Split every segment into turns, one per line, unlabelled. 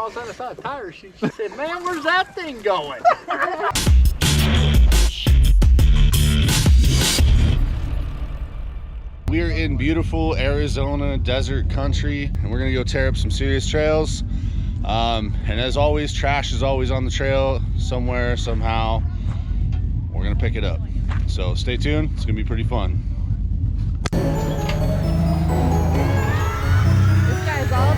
all of a sudden I saw a tire. She said, man, where's that thing going?
We are in beautiful Arizona desert country, and we're gonna go tear up some serious trails. And as always, trash is always on the trail somewhere, somehow. We're gonna pick it up. So stay tuned, it's gonna be pretty fun.
This guy's all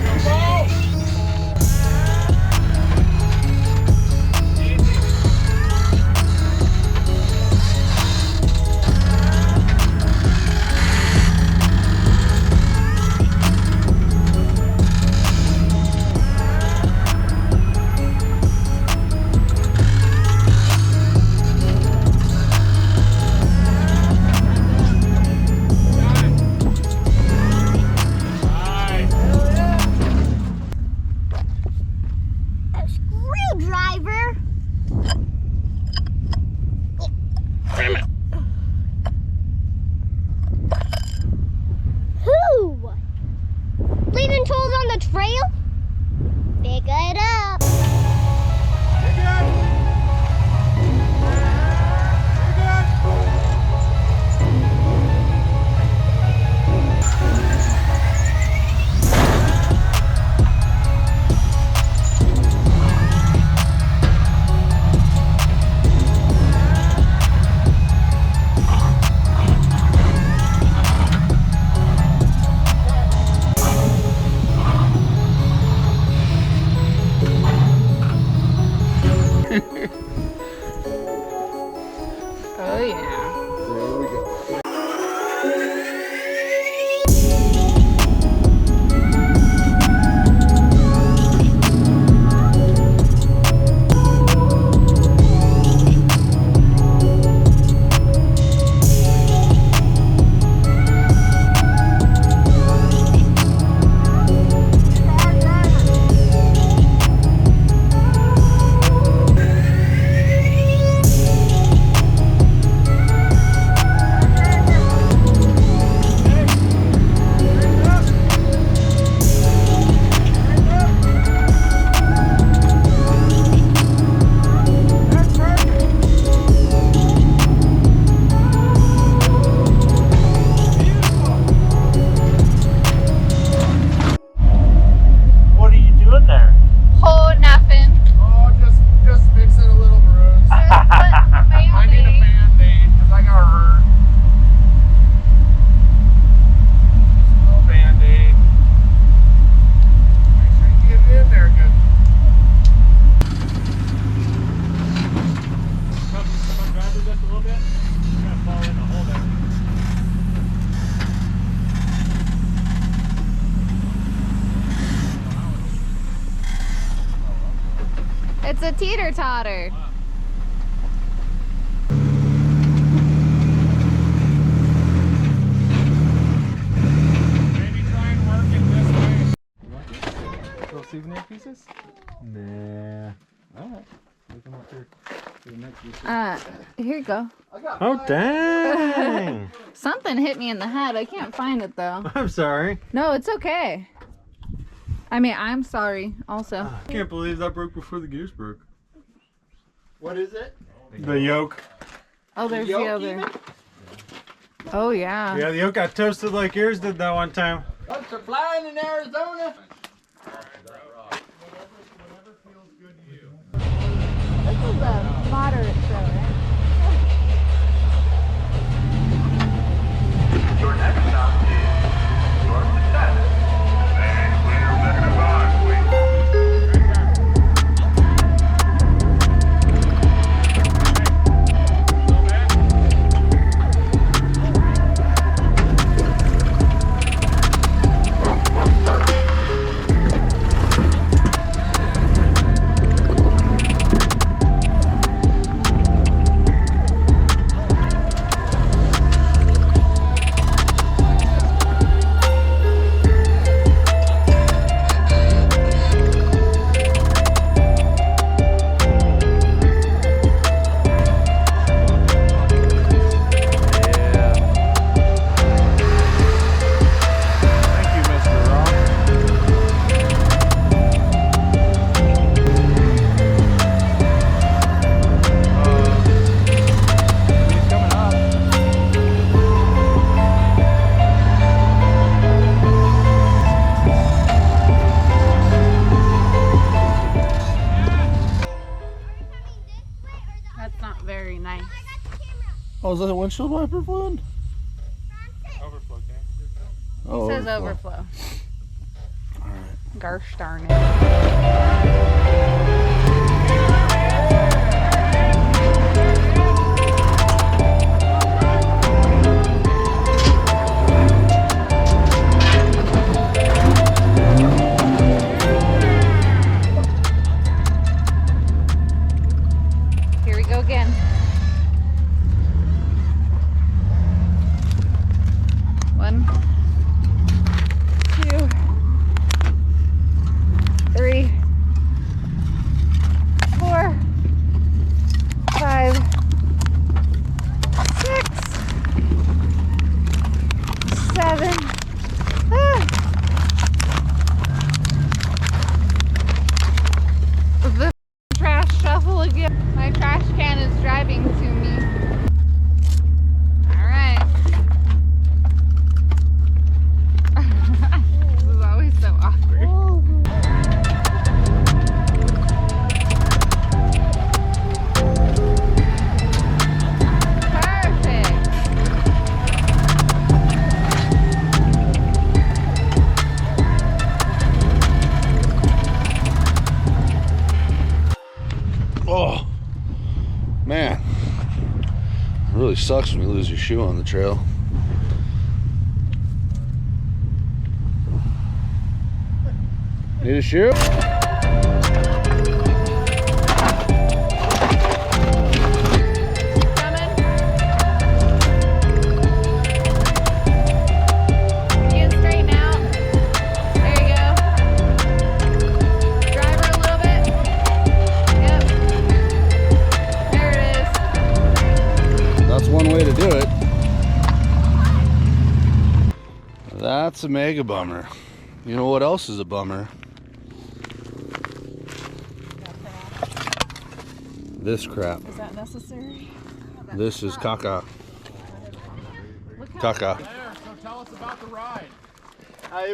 leaving tools on the trail? Pick it up.
Oh yeah.
There we go.
It's a teeter-totter.
Maybe try and work it this way. Little souvenir pieces?
Nah.
Alright. Look them up here. To the next piece.
Here you go.
Oh, dang!
Something hit me in the head. I can't find it though.
I'm sorry.
No, it's okay. I mean, I'm sorry also.
I can't believe that broke before the gears broke.
What is it?
The yoke.
Oh, there's the
yoke
other.
even?
Oh, yeah.
Yeah, the yoke got toasted like yours did that one time.
Bugs are flying in Arizona.
This is a moderate show, right?
Your next stop is your success. And clear back to box,
is that windshield wiper fluid?
Overflow tank.
Oh,
It says overflow.
All right.
Gosh darn it. Here we go again. One, 2, 3, 4, 5, 6, 7. The trash shuffle again. My trash can is driving to me. All right. This is always so awkward. Perfect.
Oh, man. It really sucks when you lose your shoe on the trail. Need a shoe?
Coming. You can straighten out. There you go. Drive her a little bit. Yep. There it is.
That's one way to do it. That's a mega bummer. You know what else is a bummer? This crap.
Is that necessary?
This is caca. Caca.
There, so tell us about the ride.
I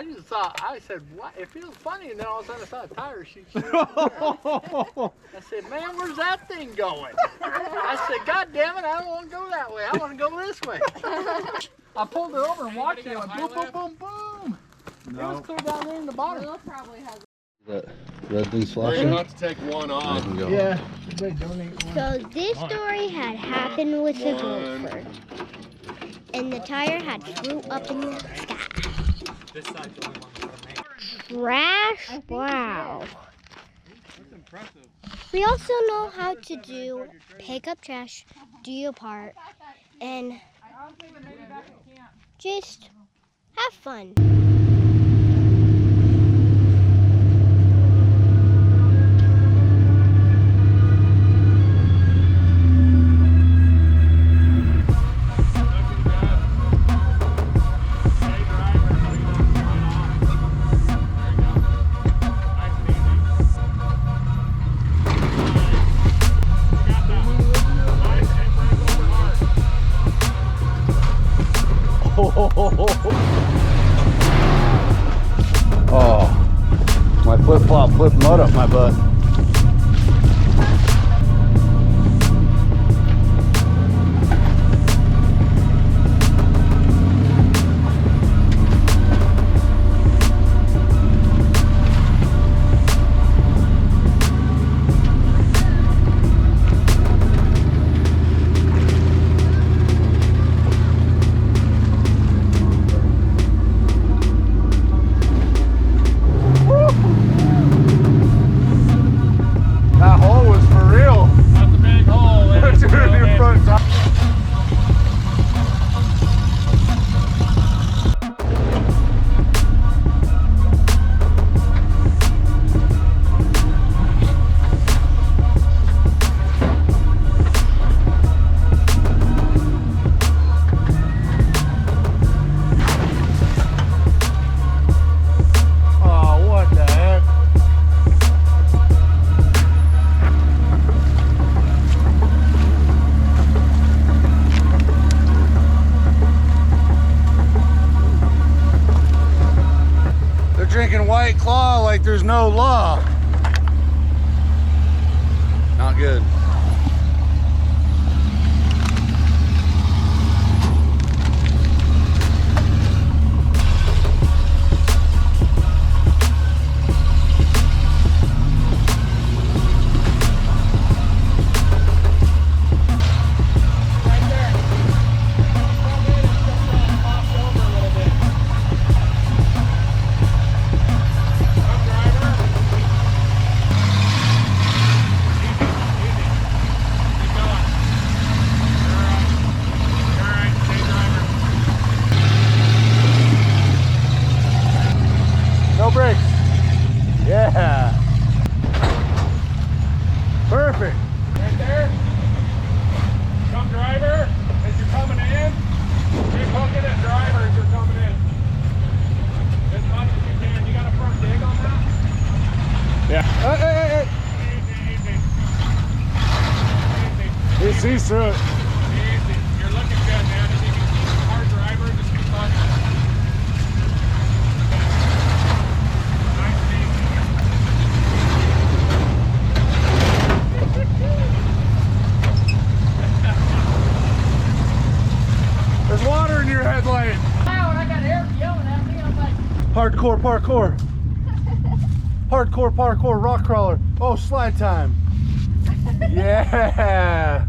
just thought, I said, what? It feels funny, and then all of a sudden I saw a tire shoot. I said, man, where's that thing going? I said, God damn it, I don't want to go that way. I want to go this way. I pulled it over and watched it. It went boom, boom, boom, boom. It was clear down there in the bottom.
Will probably has.
That red thing's
We're
flashing.
gonna have to take one
I
off.
can go.
Yeah, they donate one.
So this story had happened with a gopher. And the tire had flew up in the sky.
This side's the only one that's made.
Trash? Wow.
That's impressive.
We also know how to do pick up trash, do your part, and just have fun.
Oh, my flip-flop flipped mud up my butt. That hole was for real.
That's a big hole.
That's in your front tire. Oh, what the heck? They're drinking White Claw like there's no law. Not good. sees through it.
Easy. You're looking good, man. If you can keep a hard driver, just keep on. Nice and easy.
There's water in your headlight.
Wow, and I got Eric yelling at me. I'm like,
Hardcore parkour. Hardcore parkour rock crawler. Oh, slide time. Yeah.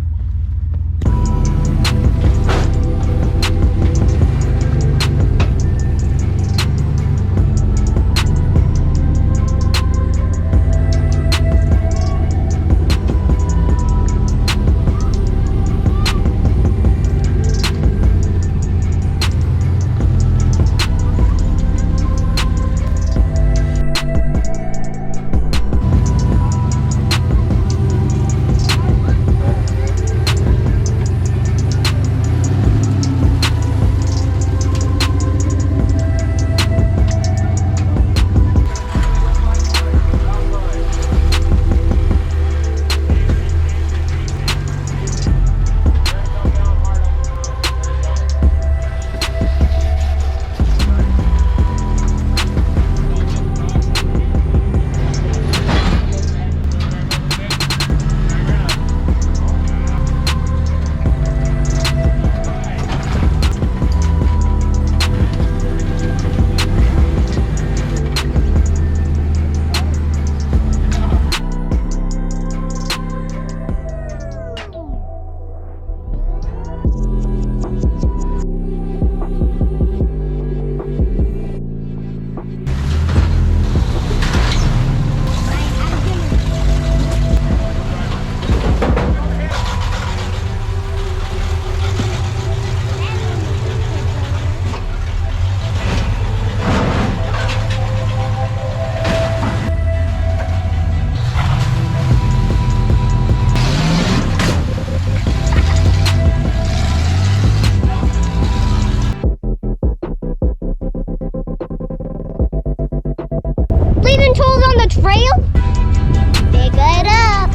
Leaving tools on the trail? Pick it up.